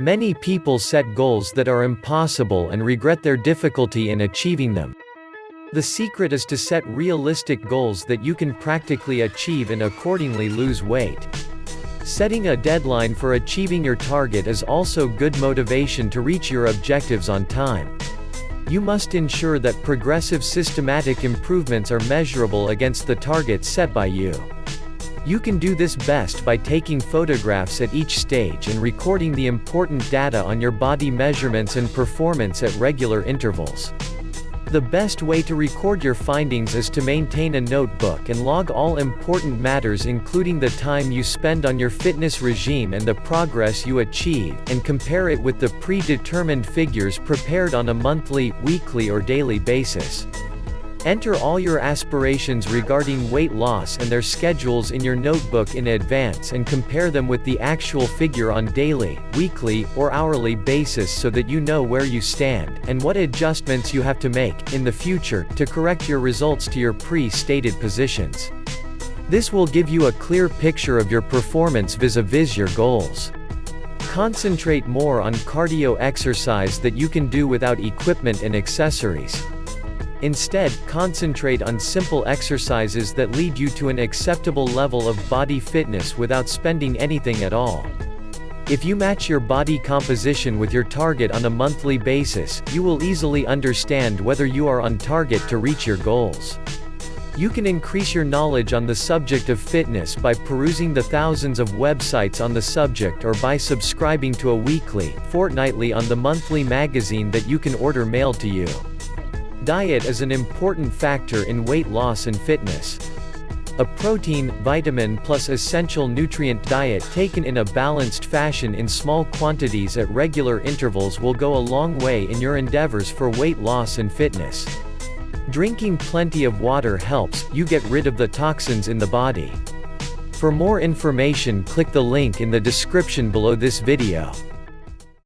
Many people set goals that are impossible and regret their difficulty in achieving them. The secret is to set realistic goals that you can practically achieve and accordingly lose weight. Setting a deadline for achieving your target is also good motivation to reach your objectives on time. You must ensure that progressive systematic improvements are measurable against the targets set by you. You can do this best by taking photographs at each stage and recording the important data on your body measurements and performance at regular intervals. The best way to record your findings is to maintain a notebook and log all important matters, including the time you spend on your fitness regime and the progress you achieve, and compare it with the predetermined figures prepared on a monthly, weekly or daily basis. Enter all your aspirations regarding weight loss and their schedules in your notebook in advance and compare them with the actual figure on daily, weekly, or hourly basis so that you know where you stand, and what adjustments you have to make, in the future, to correct your results to your pre-stated positions. This will give you a clear picture of your performance vis-a-vis your goals. Concentrate more on cardio exercise that you can do without equipment and accessories. Instead, concentrate on simple exercises that lead you to an acceptable level of body fitness without spending anything at all. If you match your body composition with your target on a monthly basis, you will easily understand whether you are on target to reach your goals. You can increase your knowledge on the subject of fitness by perusing the thousands of websites on the subject or by subscribing to a weekly, fortnightly on the monthly magazine that you can order mailed to you. Diet is an important factor in weight loss and fitness. A protein, vitamin plus essential nutrient diet taken in a balanced fashion in small quantities at regular intervals will go a long way in your endeavors for weight loss and fitness. Drinking plenty of water helps you get rid of the toxins in the body. For more information, click the link in the description below this video.